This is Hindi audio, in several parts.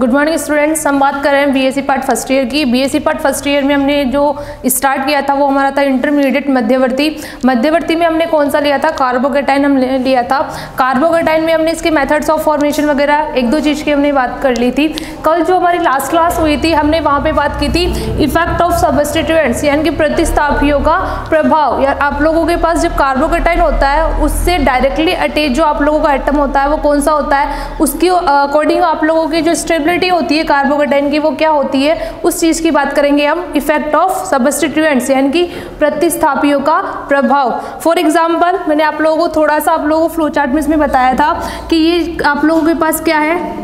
Good morning students. हम बात कर रहे हैं बीएससी पार्ट फर्स्ट ईयर की। बीएससी पार्ट फर्स्ट ईयर में हमने जो स्टार्ट किया था वो हमारा था इंटरमीडिएट मध्यवर्ती में हमने कौन सा लिया था, कार्बोकेटाइन हम लिया था। कार्बोकेटाइन में हमने इसके मेथड्स ऑफ फॉर्मेशन वगैरह एक दो चीज़ की हमने बात कर ली थी। कल जो हमारी लास्ट क्लास हुई थी हमने वहाँ पर बात की थी इफेक्ट ऑफ सब्स्टिट्यूएंट्स यानी कि प्रतिस्थापियों का प्रभाव। यार आप लोगों के पास जब कार्बोकेटाइन होता है उससे डायरेक्टली अटैच जो आप लोगों का एटम होता है वो कौन सा होता है, उसकी अकॉर्डिंग आप लोगों की जो स्टेबिलिटी होती है कार्बोकेटाइन की वो क्या होती है, उस चीज़ की बात करेंगे हम। इफेक्ट ऑफ सब्स्टिट्यूएंट्स यानी कि प्रतिस्थापियों का प्रभाव। फॉर एग्जांपल मैंने आप लोगों को थोड़ा सा आप लोगों को फ्लो चार्ट में इसमें बताया था कि ये आप लोगों के पास क्या है,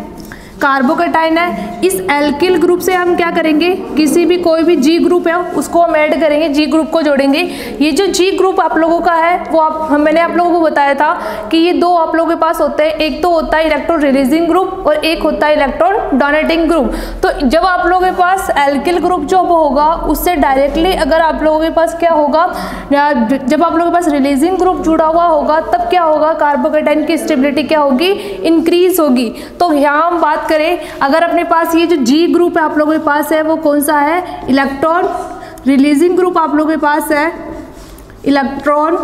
कार्बोकेटाइन है। इस एल्किल ग्रुप से हम क्या करेंगे, किसी भी कोई भी जी ग्रुप है उसको हम ऐड करेंगे, जी ग्रुप को जोड़ेंगे। ये जो जी ग्रुप आप लोगों का है वो मैंने आप लोगों को बताया था कि ये दो आप लोगों के पास होते हैं, एक तो होता है इलेक्ट्रॉन रिलीजिंग ग्रुप और एक होता है इलेक्ट्रॉन डोनेटिंग ग्रुप। तो जब आप लोगों के पास एल्किल ग्रुप जो होगा उससे डायरेक्टली अगर आप लोगों के पास क्या होगा, जब आप लोगों के पास रिलीजिंग ग्रुप जुड़ा हुआ होगा तब क्या होगा, कार्बोकेटाइन की स्टेबिलिटी क्या होगी, इंक्रीज होगी। तो यहाँ हम बात करें अगर अपने पास ये जो जी ग्रुप है आप लोगों के पास है वो कौन सा है, इलेक्ट्रॉन रिलीजिंग ग्रुप आप लोगों के पास है, इलेक्ट्रॉन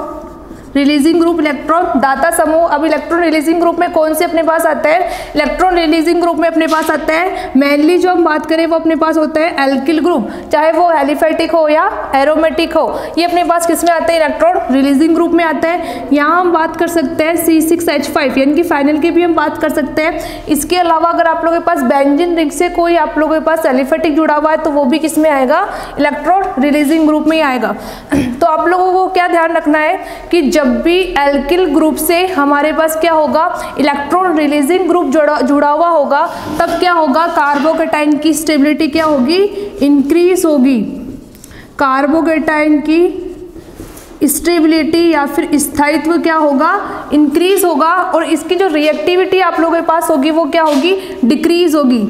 रिलीजिंग ग्रुप, इलेक्ट्रॉन दाता समूह। अब इलेक्ट्रॉन रिलीजिंग ग्रुप में कौन से अपने पास आते हैं, इलेक्ट्रॉन रिलीजिंग ग्रुप में अपने पास आते हैं मेनली जो हम बात करें वो अपने पास होते हैं एल्किल ग्रुप, चाहे वो एलिफेटिक हो या एरोमेटिक हो, ये अपने पास किस में आते हैं, इलेक्ट्रॉन रिलीजिंग ग्रुप में आते हैं। यहाँ हम बात कर सकते हैं C6H5 यानी कि फाइनल की भी हम बात कर सकते हैं। इसके अलावा अगर आप लोगों के पास बेंजीन रिंग से कोई आप लोगों के पास एलिफेटिक जुड़ा हुआ है तो वो भी किस में आएगा, इलेक्ट्रॉन रिलीजिंग ग्रुप में ही आएगा। तो आप लोगों को क्या ध्यान रखना है कि जब भी एल्किल ग्रुप से हमारे पास क्या होगा, इलेक्ट्रॉन रिलीजिंग ग्रुप जुड़ा हुआ होगा तब क्या होगा, कार्बोकेटाइन की स्टेबिलिटी क्या होगी, इंक्रीज होगी। कार्बोकेटाइन की स्टेबिलिटी या फिर स्थायित्व क्या होगा, इंक्रीज होगा। और इसकी जो रिएक्टिविटी आप लोगों के पास होगी वो क्या होगी, डिक्रीज होगी।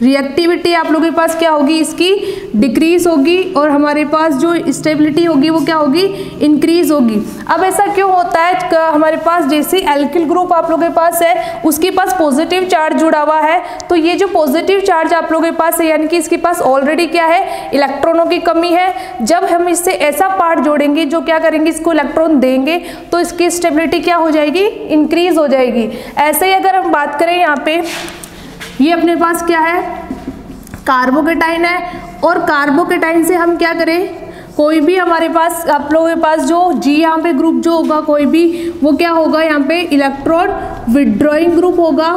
रिएक्टिविटी आप लोगों के पास क्या होगी, इसकी डिक्रीज होगी और हमारे पास जो स्टेबिलिटी होगी वो क्या होगी, इंक्रीज होगी। अब ऐसा क्यों होता है, हमारे पास जैसे एल्किल ग्रुप आप लोगों के पास है उसके पास पॉजिटिव चार्ज जुड़ा हुआ है, तो ये जो पॉजिटिव चार्ज आप लोगों के पास है यानी कि इसके पास ऑलरेडी क्या है, इलेक्ट्रॉनों की कमी है। जब हम इससे ऐसा पार्ट जोड़ेंगे जो क्या करेंगे, इसको इलेक्ट्रॉन देंगे तो इसकी स्टेबिलिटी क्या हो जाएगी, इंक्रीज हो जाएगी। ऐसे ही अगर हम बात करें यहाँ पे ये अपने पास क्या है, कार्बोकेटाइन है और कार्बोकेटाइन से हम क्या करें, कोई भी हमारे पास आप लोगों के पास जो जी यहाँ पे ग्रुप जो होगा कोई भी वो क्या होगा, यहाँ पे इलेक्ट्रॉन विड्रॉइंग ग्रुप होगा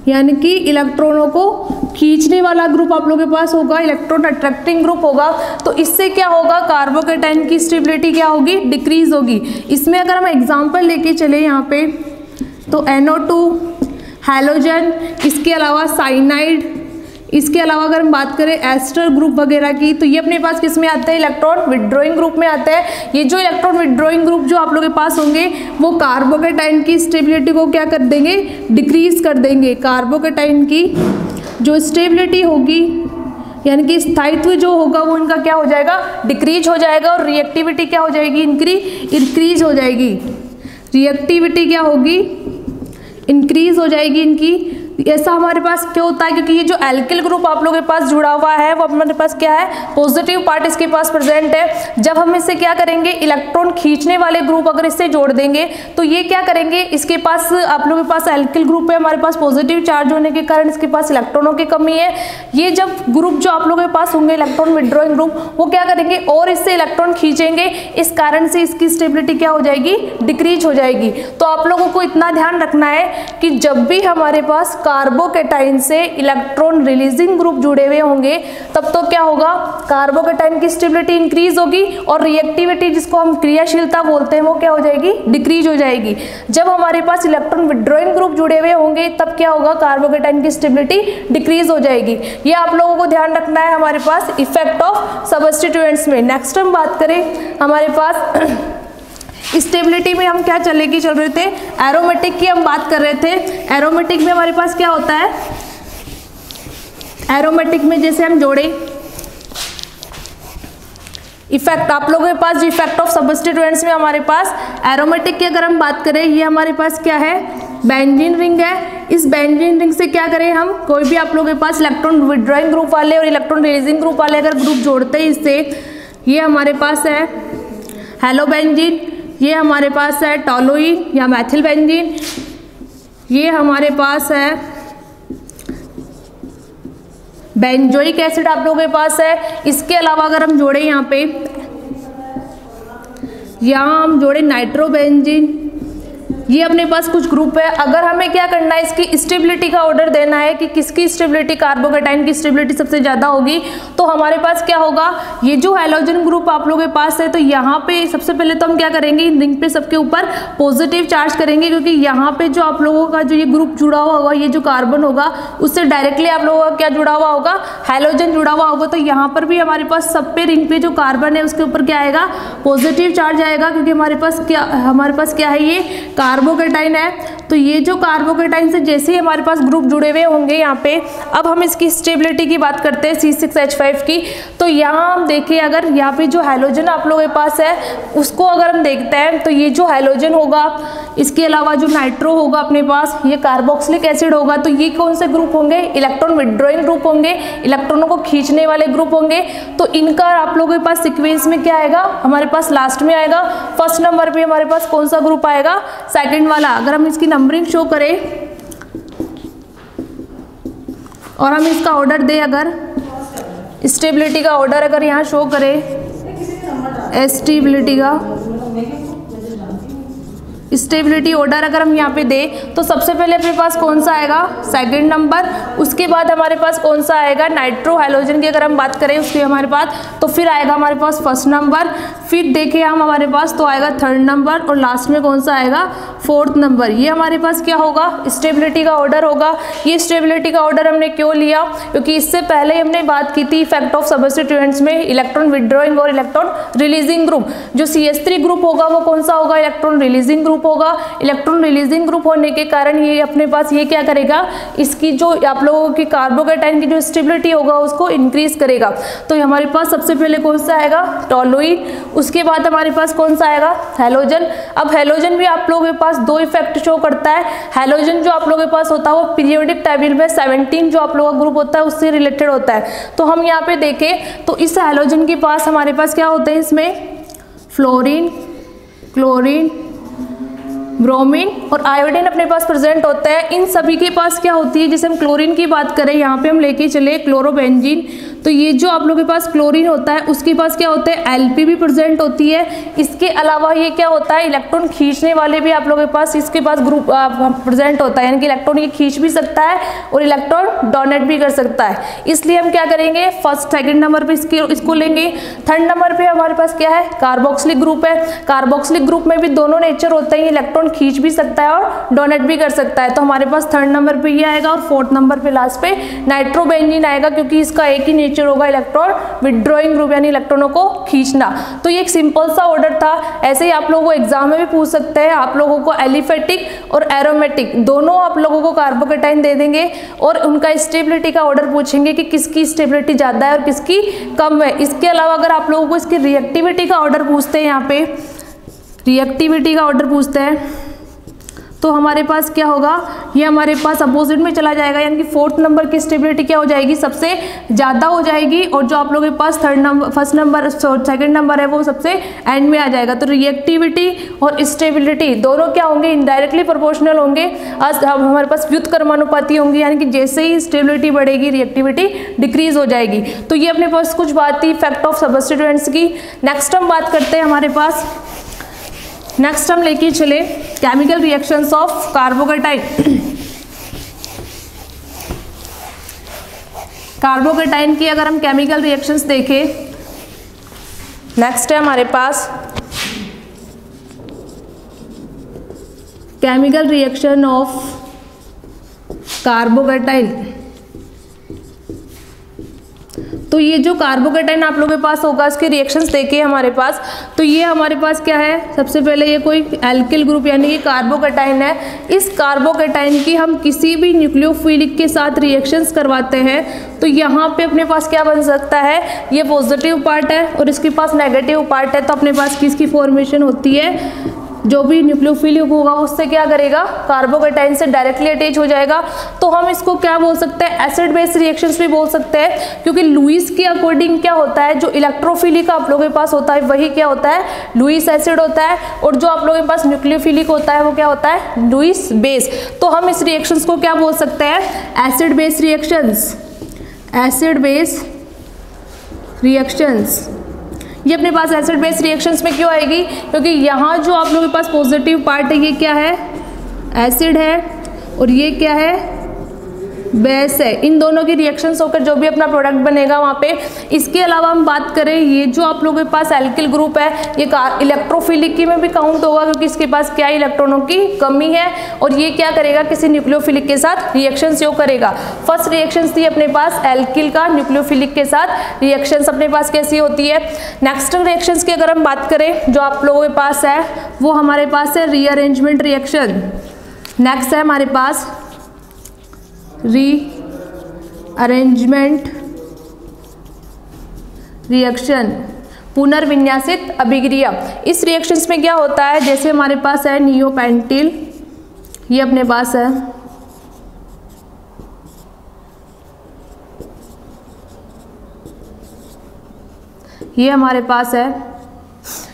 यानी कि इलेक्ट्रॉनों को खींचने वाला ग्रुप आप लोगों के पास होगा, इलेक्ट्रॉन अट्रैक्टिंग ग्रुप होगा। तो इससे क्या होगा, कार्बोकेटाइन की स्टेबिलिटी क्या होगी, डिक्रीज होगी। इसमें अगर हम एग्जाम्पल लेके चले यहाँ पे तो NO2 हैलोजन, इसके अलावा साइनाइड, इसके अलावा अगर हम बात करें एस्टर ग्रुप वगैरह की तो ये अपने पास किस में आते हैं, इलेक्ट्रॉन विड्रॉइंग ग्रुप में आते हैं। ये जो इलेक्ट्रॉन विड्रॉइंग ग्रुप जो आप लोगों के पास होंगे वो कार्बोकेटाइन की स्टेबिलिटी को क्या कर देंगे, डिक्रीज कर देंगे। कार्बोकेटाइन की जो स्टेबिलिटी होगी यानी कि स्थायित्व जो होगा वो इनका क्या हो जाएगा, डिक्रीज हो जाएगा और रिएक्टिविटी क्या हो जाएगी, इंक्रीज हो जाएगी। रिएक्टिविटी क्या होगी, इंक्रीज हो जाएगी इनकी। ऐसा हमारे पास क्यों होता है, क्योंकि ये जो एल्किल ग्रुप आप लोगों के पास जुड़ा हुआ है वो हमारे पास क्या है, पॉजिटिव पार्ट इसके पास प्रेजेंट है। जब हम इससे क्या करेंगे, इलेक्ट्रॉन खींचने वाले ग्रुप अगर इससे जोड़ देंगे तो ये क्या करेंगे, इसके पास आप लोगों के पास एल्किल ग्रुप है, हमारे पास पॉजिटिव चार्ज होने के कारण इसके पास इलेक्ट्रॉनों की कमी है। ये जब ग्रुप जो आप लोगों के पास होंगे इलेक्ट्रॉन विड्रॉइंग ग्रुप वो क्या करेंगे और इससे इलेक्ट्रॉन खींचेंगे, इस कारण से इसकी स्टेबिलिटी क्या हो जाएगी, डिक्रीज हो जाएगी। तो आप लोगों को इतना ध्यान रखना है कि जब भी हमारे पास कार्बोकेटाइन से इलेक्ट्रॉन रिलीजिंग ग्रुप जुड़े हुए होंगे तब तो क्या होगा, कार्बोकेटाइन की स्टेबिलिटी इंक्रीज होगी और रिएक्टिविटी जिसको हम क्रियाशीलता बोलते हैं वो क्या हो जाएगी, डिक्रीज हो जाएगी। जब हमारे पास इलेक्ट्रॉन विड्रॉइंग ग्रुप जुड़े हुए होंगे तब क्या होगा, कार्बोकेटाइन की स्टेबिलिटी डिक्रीज हो जाएगी। ये आप लोगों को ध्यान रखना है हमारे पास इफेक्ट ऑफ सब्स्टिट्यूएंट्स में। नेक्स्ट हम बात करें हमारे पास स्टेबिलिटी में हम क्या चल रहे थे, एरोमेटिक की हम बात कर रहे थे। एरोमेटिक में हमारे पास क्या होता है, एरोमेटिक में जैसे हम जोड़े इफेक्ट, आप लोगों के पास जो इफेक्ट ऑफ सब्स्टिट्यूएंट्स में हमारे पास एरोमेटिक की अगर हम बात करें, ये हमारे पास क्या है, बेंजीन रिंग है। इस बेंजीन रिंग से क्या करें हम, कोई भी आप लोगों के पास इलेक्ट्रॉन विड्रॉइंग ग्रुप वाले और इलेक्ट्रॉन रिलीजिंग ग्रुप वाले अगर ग्रुप जोड़ते हैं इससे, ये हमारे पास है हेलोबेंजीन, ये हमारे पास है टॉलुइन या मैथिल बेंजीन, ये हमारे पास है बेंजोइक एसिड आप लोगों के पास है। इसके अलावा अगर हम जोड़े यहाँ हम जोड़े नाइट्रोबेंजीन, ये अपने पास कुछ ग्रुप है। अगर हमें क्या करना है, इसकी स्टेबिलिटी का ऑर्डर देना है कि किसकी स्टेबिलिटी, कार्बोकेटाइन की स्टेबिलिटी सबसे ज़्यादा होगी, तो हमारे पास क्या होगा, ये जो हैलोजन ग्रुप आप लोगों के पास है, तो यहाँ पे सबसे पहले तो हम क्या करेंगे, इन रिंग पे सबके ऊपर पॉजिटिव चार्ज करेंगे, क्योंकि यहाँ पे जो आप लोगों का जो ये ग्रुप जुड़ा हुआ होगा, ये जो कार्बन होगा उससे डायरेक्टली आप लोगों का क्या जुड़ा हुआ होगा, हैलोजन जुड़ा हुआ होगा। तो यहाँ पर भी हमारे पास सब पे रिंग पे जो कार्बन है उसके ऊपर क्या आएगा, पॉजिटिव चार्ज आएगा, क्योंकि हमारे पास क्या है, ये कार्बोकेटाइन है। तो ये जो कार्बोकेटाइन से जैसे ही हमारे पास ग्रुप जुड़े हुए होंगे यहाँ पे, अब हम इसकी स्टेबिलिटी की बात करते हैं C6H5 की। तो यहाँ हम देखें, अगर यहाँ पे जो हैलोजन आप लोगों के पास है उसको अगर हम देखते हैं, तो ये जो हैलोजन होगा, इसके अलावा जो नाइट्रो होगा अपने पास, ये कार्बोक्सिलिक एसिड होगा। तो ये कौन से ग्रुप होंगे, इलेक्ट्रॉन विड्रॉइंग ग्रुप होंगे, इलेक्ट्रॉनों को खींचने वाले ग्रुप होंगे। तो इनका आप लोगों के पास सिक्वेंस में क्या आएगा, हमारे पास लास्ट में आएगा, फर्स्ट नंबर पे हमारे पास कौन सा ग्रुप आएगा, सेकंड वाला। अगर हम इसकी नंबरिंग शो करें और हम इसका ऑर्डर दें, अगर स्टेबिलिटी का ऑर्डर अगर यहाँ शो करें, स्टेबिलिटी ऑर्डर अगर हम यहाँ पे दें, तो सबसे पहले अपने पास कौन सा आएगा, सेकंड नंबर। उसके बाद हमारे पास कौन सा आएगा, नाइट्रो हैलोजन की अगर हम बात करें उसके हमारे पास, तो फिर आएगा हमारे पास फर्स्ट नंबर। फिर देखें हम हमारे पास तो आएगा थर्ड नंबर, और लास्ट में कौन सा आएगा, फोर्थ नंबर। ये हमारे पास क्या होगा, स्टेबिलिटी का ऑर्डर होगा। ये स्टेबिलिटी का ऑर्डर हमने क्यों लिया, क्योंकि इससे पहले हमने बात की थी इफेक्ट ऑफ सब्स्टिट्यूएंट्स में, इलेक्ट्रॉन विड्रॉइंग और इलेक्ट्रॉन रिलीजिंग ग्रुप। जो CH3 ग्रुप होगा वो कौन सा होगा, इलेक्ट्रॉन रिलीजिंग ग्रुप होगा। इलेक्ट्रॉन रिलीजिंग ग्रुप होने के कारण ये अपने पास ये क्या करेगा, इसकी जो आप लोगों की कार्बोकेटाइन की जो स्टेबिलिटी होगा उसको इंक्रीज करेगा। तो हमारे पास सबसे पहले कौन सा आएगा, टॉलुइन। उसके बाद हमारे पास कौन सा आएगा, हैलोजन। अब हैलोजन भी आप लोगों के पास दो इफेक्ट शो करता है। हैलोजन जो आप लोगों के पास होता है वो पीरियोडिक टेबल में 17 जो आप लोगों का ग्रुप होता है उससे रिलेटेड होता है। तो हम यहाँ पे देखें तो इस हैलोजन के पास हमारे पास क्या होते हैं, इसमें फ्लोरीन, क्लोरीन, ब्रोमीन और आयोडीन अपने पास प्रेजेंट होता है। इन सभी के पास क्या होती है, जैसे हम क्लोरीन की बात करें, यहाँ पे हम लेके चले क्लोरोबेंजीन, तो ये जो आप लोगों के पास क्लोरीन होता है उसके पास क्या होता है, Lp भी प्रेजेंट होती है। इसके अलावा ये क्या होता है, इलेक्ट्रॉन खींचने वाले भी आप लोगों के पास इसके पास ग्रुप प्रेजेंट होता है, यानी कि इलेक्ट्रॉन ये खींच भी सकता है और इलेक्ट्रॉन डोनेट भी कर सकता है। इसलिए हम क्या करेंगे, फर्स्ट सेकंड नंबर पे इसको लेंगे। थर्ड नंबर पे हमारे पास क्या है, कार्बोक्सिलिक ग्रुप है। कार्बोक्सिलिक ग्रुप में भी दोनों नेचर होता है, इलेक्ट्रॉन खींच भी सकता है और डोनेट भी कर सकता है। तो हमारे पास थर्ड नंबर पे ये आएगा, और फोर्थ नंबर पे लास्ट पे नाइट्रोबेंजीन आएगा, क्योंकि इसका एक ही नेचर होगा, इलेक्ट्रॉन विड्रॉइंग ग्रुप, यानी इलेक्ट्रॉनों को खींचना। तो ये एक सिंपल सा ऑर्डर था। ऐसे ही आप लोगों को एग्जाम में भी पूछ सकते हैं, आप लोगों को एलिफेटिक और एरोमेटिक दोनों आप लोगों को कार्बोकेटाइन दे देंगे और उनका स्टेबिलिटी का ऑर्डर पूछेंगे कि किसकी स्टेबिलिटी ज्यादा है और किसकी कम है। इसके अलावा अगर आप लोगों को इसकी रिएक्टिविटी का ऑर्डर पूछते हैं, यहाँ पे रिएक्टिविटी का ऑर्डर पूछते हैं, तो हमारे पास क्या होगा, ये हमारे पास अपोजिट में चला जाएगा, यानी कि फोर्थ नंबर की स्टेबिलिटी क्या हो जाएगी, सबसे ज़्यादा हो जाएगी, और जो आप लोगों के पास फर्स्ट नंबर सेकंड नंबर है वो सबसे एंड में आ जाएगा। तो रिएक्टिविटी और स्टेबिलिटी दोनों क्या होंगे, इनडायरेक्टली प्रोपोर्शनल होंगे। आज हमारे पास व्युत्क्रमानुपाती होंगी, यानी कि जैसे ही स्टेबिलिटी बढ़ेगी रिएक्टिविटी डिक्रीज हो जाएगी। तो ये अपने पास कुछ बात थी इफेक्ट ऑफ सब्स्टिट्यूएंट्स की। नेक्स्ट हम बात करते हैं, हमारे पास नेक्स्ट हम लेके चले chemical reactions of carbocation. Carbocation की अगर हम केमिकल रिएक्शंस देखें, नेक्स्ट है हमारे पास केमिकल रिएक्शन ऑफ कार्बोकेटाइन। तो ये जो कार्बोकेटाइन आप लोगों के पास होगा, इसके रिएक्शंस देखिए हमारे पास। तो ये हमारे पास क्या है, सबसे पहले ये कोई एल्किल ग्रुप यानी कि कार्बोकेटाइन है। इस कार्बोकेटाइन की हम किसी भी न्यूक्लियोफिलिक के साथ रिएक्शंस करवाते हैं, तो यहाँ पे अपने पास क्या बन सकता है, ये पॉजिटिव पार्ट है और इसके पास नेगेटिव पार्ट है। तो अपने पास किसकी फॉर्मेशन होती है, जो भी न्यूक्लियोफिलिक होगा उससे क्या करेगा, कार्बोकेटाइन से डायरेक्टली अटैच हो जाएगा। तो हम इसको क्या बोल सकते हैं, एसिड बेस रिएक्शंस भी बोल सकते हैं, क्योंकि लुईस के अकॉर्डिंग क्या होता है, जो इलेक्ट्रोफिलिक आप लोगों के पास होता है वही क्या होता है, लुईस एसिड होता है, और जो आप लोगों के पास न्यूक्लियोफिलिक होता है वो क्या होता है, लुईस बेस। तो हम इस रिएक्शंस को क्या बोल सकते हैं, acid base reactions, acid base reactions. ये अपने पास एसिड बेस रिएक्शंस में क्यों आएगी, क्योंकि यहाँ जो आप लोगों के पास पॉजिटिव पार्ट है ये क्या है, एसिड है, और ये क्या है, बेस है। इन दोनों की रिएक्शंस होकर जो भी अपना प्रोडक्ट बनेगा वहाँ पे। इसके अलावा हम बात करें, ये जो आप लोगों के पास एल्किल ग्रुप है ये इलेक्ट्रोफिलिक की में भी काउंट होगा, क्योंकि इसके पास क्या इलेक्ट्रॉनों की कमी है, और ये क्या करेगा, किसी न्यूक्लियोफिलिक के साथ रिएक्शन शो करेगा। फर्स्ट रिएक्शन थी अपने पास एल्किल का न्यूक्लियोफिलिक के साथ रिएक्शन अपने पास कैसी होती है। नेक्स्ट रिएक्शन की अगर हम बात करें जो आप लोगों के पास है वो हमारे पास है रीअरेंजमेंट रिएक्शन। नेक्स्ट है हमारे पास रीअरेंजमेंट रिएक्शन, पुनर्विन्यासित अभिक्रिया। इस रिएक्शंस में क्या होता है, जैसे हमारे पास है नियोपेंटिल, ये अपने पास है, ये हमारे पास है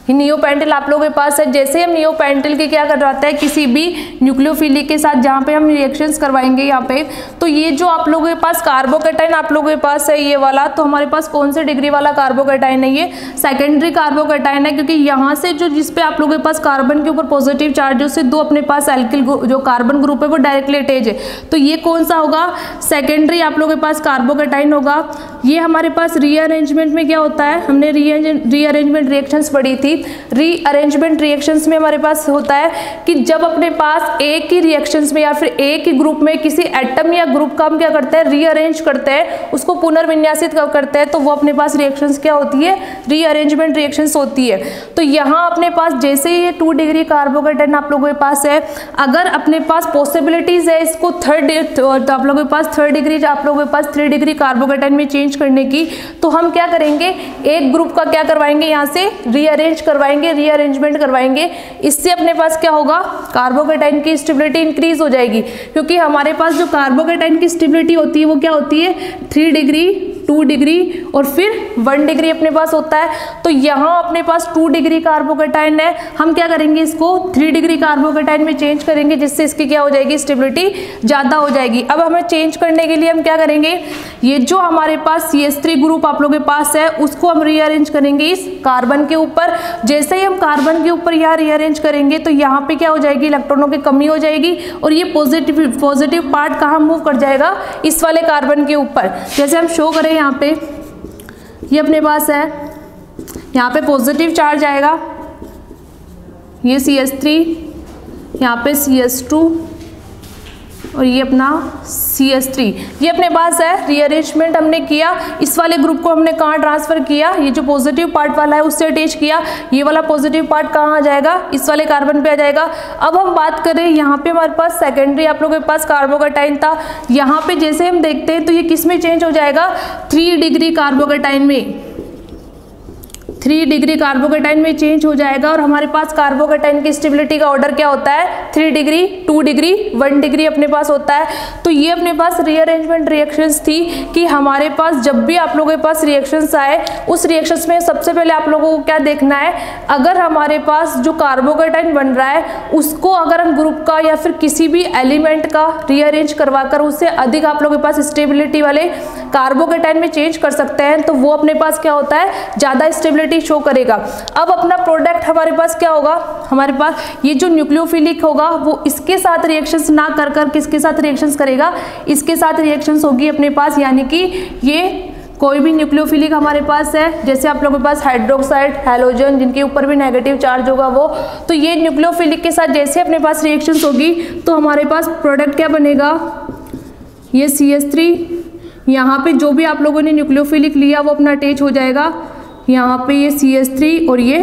नियोपेंटिल आप लोगों के पास है। जैसे हम नियोपेंटिल की क्या करवाते हैं, किसी भी न्यूक्लियोफिलिक के साथ जहाँ पे हम रिएक्शंस करवाएंगे यहाँ पे, तो ये जो आप लोगों के पास कार्बोकेटाइन आप लोगों के पास है ये वाला, तो हमारे पास कौन से डिग्री वाला कार्बोकेटाइन है, ये सेकेंडरी कार्बोकेटाइन है, क्योंकि यहाँ से जो जिस पे आप लोगों के पास कार्बन के ऊपर पॉजिटिव चार्ज है उससे दो अपने पास एल्किल जो कार्बन ग्रुप है वो डायरेक्टली अटैच है, तो ये कौन सा होगा, सेकेंडरी आप लोगों के पास कार्बोकेटाइन होगा। ये हमारे पास रीअरेंजमेंट में क्या होता है, हमने रीअरेंजमेंट रिएक्शंस पढ़ी थी। रीअरेंजमेंट रिएक्शंस में हमारे पास होता है कि जब अपने पास एक ही रिएक्शंस में या फिर एक ही ग्रुप में किसी एटम या ग्रुप का हम क्या करते हैं, रीअरेंज करते हैं, उसको पुनर्विन्यासित करते हैं, तो वो अपने पास रिएक्शंस क्या होती है, रीअरेंजमेंट रिएक्शंस होती है। तो यहाँ अपने पास जैसे ये 2 डिग्री कार्बोकेटाइन आप लोगों के पास है, अगर अपने पास पॉसिबिलिटीज है इसको तो आप लोगों के पास 3 डिग्री आप लोगों के पास 3 डिग्री कार्बोकेटाइन में चेंज करने की, तो हम क्या करेंगे, एक ग्रुप का क्या करवाएंगे, यहाँ से रीअरेंज करवाएंगे, रीअरेंजमेंट करवाएंगे। इससे अपने पास क्या होगा, कार्बोकेटाइन की स्टेबिलिटी इंक्रीज हो जाएगी, क्योंकि हमारे पास जो कार्बोकेटाइन की स्टेबिलिटी होती है वो क्या होती है, 3 डिग्री, 2 डिग्री और फिर 1 डिग्री अपने पास होता है। तो यहाँ अपने पास 2 डिग्री कार्बोकेटाइन है, हम क्या करेंगे इसको 3 डिग्री कार्बोकेटाइन में चेंज करेंगे, जिससे इसकी क्या हो जाएगी, स्टेबिलिटी ज़्यादा हो जाएगी। अब हमें चेंज करने के लिए हम क्या करेंगे, ये जो हमारे पास CH3 ग्रुप आप लोगों के पास है उसको हम रीअरेंज करेंगे इस कार्बन के ऊपर। जैसे ही हम कार्बन के ऊपर यहाँ रीअरेंज करेंगे तो यहाँ पे क्या हो जाएगी, इलेक्ट्रॉनों की कमी हो जाएगी, और ये पॉजिटिव पार्ट कहाँ मूव कर जाएगा, इस वाले कार्बन के ऊपर। जैसे हम शो करें यहाँ पे, ये अपने पास है, यहाँ पे पॉजिटिव चार्ज आएगा, ये CH3, यहाँ पे CH2 और ये अपना CH3, ये अपने पास है। रीअरेंजमेंट हमने किया, इस वाले ग्रुप को हमने कहाँ ट्रांसफर किया, ये जो पॉजिटिव पार्ट वाला है उससे अटैच किया, ये वाला पॉजिटिव पार्ट कहाँ आ जाएगा, इस वाले कार्बन पे आ जाएगा। अब हम बात करें यहाँ पे हमारे पास सेकेंडरी आप लोगों के पास कार्बोकेटाइन था, यहाँ पे जैसे हम देखते हैं तो ये किस में चेंज हो जाएगा, 3 डिग्री कार्बोकेटाइन में, 3 डिग्री कार्बोकेटाइन में चेंज हो जाएगा। और हमारे पास कार्बोकेटाइन की स्टेबिलिटी का ऑर्डर क्या होता है, 3 डिग्री, 2 डिग्री, 1 डिग्री अपने पास होता है। तो ये अपने पास रीअरेंजमेंट रिएक्शंस थी कि हमारे पास जब भी आप लोगों के पास रिएक्शंस आए, उस रिएक्शंस में सबसे पहले आप लोगों को क्या देखना है, अगर हमारे पास जो कार्बोकेटाइन बन रहा है उसको अगर हम ग्रुप का या फिर किसी भी एलिमेंट का रीअरेंज करवाकर उससे अधिक आप लोगों के पास स्टेबिलिटी वाले कार्बोकेटाइन में चेंज कर सकते हैं, तो वो अपने पास क्या होता है, ज़्यादा स्टेबिलिटी शो करेगा। अब अपना प्रोडक्ट हमारे पास क्या होगा, हमारे पास ये जो न्यूक्लियोफिलिक होगा वो इसके साथ रिएक्शंस ना कर किसके साथ रिएक्शंस करेगा, इसके साथ रिएक्शंस होगी अपने पास, यानी कि ये कोई भी न्यूक्लियोफिलिक हमारे पास है, जैसे आप लोगों के पास हाइड्रोक्साइड, हैलोजन जिनके ऊपर भी नेगेटिव चार्ज होगा वो, तो ये न्यूक्लियोफिलिक के साथ जैसे अपने पास रिएक्शंस होगी तो हमारे पास प्रोडक्ट क्या बनेगा, ये CH3, यहाँ पे जो भी आप लोगों ने न्यूक्लियोफिलिक लिया वो अपना अटैच हो जाएगा, यहाँ पे ये CH3 और ये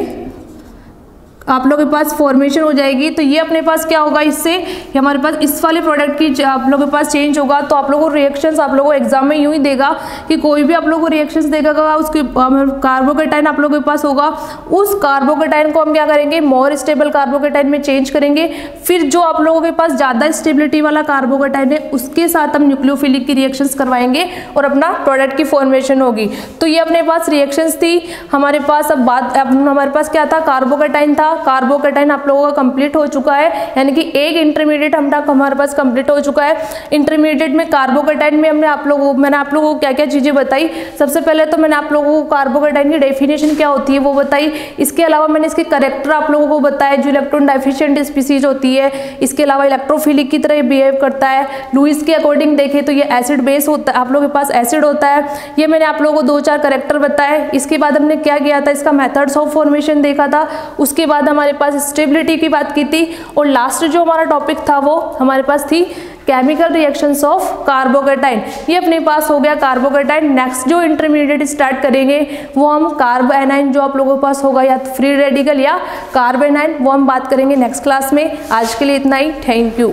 आप लोगों के पास फॉर्मेशन हो जाएगी। तो ये अपने पास क्या होगा, इससे हमारे पास इस वाले प्रोडक्ट की आप लोगों के पास चेंज होगा। तो आप लोगों को रिएक्शंस आप लोगों को एग्जाम में यूं ही देगा कि कोई भी आप लोगों को रिएक्शंस देगा, उसकी कार्बोकेटाइन आप लोगों के पास होगा, उस कार्बोकेटाइन को हम क्या करेंगे, मोर स्टेबल कार्बोकेटाइन में चेंज करेंगे। फिर जो आप लोगों के पास ज्यादा स्टेबिलिटी वाला कार्बोकेटाइन है उसके साथ हम न्यूक्लियोफिलिक की रिएक्शंस करवाएंगे और अपना प्रोडक्ट की फॉर्मेशन होगी। तो ये अपने पास रिएक्शंस थी हमारे पास। अब बात हमारे पास क्या था, कार्बोकेटाइन था। कार्बोकेटाइन आप लोगों का कंप्लीट हो चुका है, यानी कि एक इंटरमीडिएट हमारे पास कंप्लीट हो चुका है। इंटरमीडिएट में कार्बोकेटाइन में मैंने आप लोगों को क्या क्या चीजें बताई। सबसे पहले तो मैंने आप लोगों को कार्बोकेटाइन की डेफिनेशन क्या होती है वो बताई। इसके अलावा मैंने इसके करेक्टर आप लोगों को बताया, जो इलेक्ट्रॉन डेफिशिएंट स्पीसीज होती है। इसके अलावा इलेक्ट्रोफिलिक की तरह बिहेव करता है। लुईस के अकॉर्डिंग देखें तो ये एसिड बेस होता है, आप लोगों के पास एसिड होता है। ये मैंने आप लोगों को 2-4 करेक्टर बताए। इसके बाद हमने क्या किया था, इसका मेथड्स ऑफ फॉर्मेशन देखा था। उसके बाद हमारे पास स्टेबिलिटी की बात की थी और लास्ट जो हमारा टॉपिक था वो हमारे पास थी केमिकल रिएक्शंस ऑफ कार्बोकेटाइन। ये अपने पास हो गया कार्बोकेटाइन। नेक्स्ट जो इंटरमीडिएट स्टार्ट करेंगे वो हम कार्ब एनाइन जो आप लोगों के पास होगा, या फ्री रेडिकल या कार्ब एनाइन, वो हम बात करेंगे नेक्स्ट क्लास में। आज के लिए इतना ही, थैंक यू।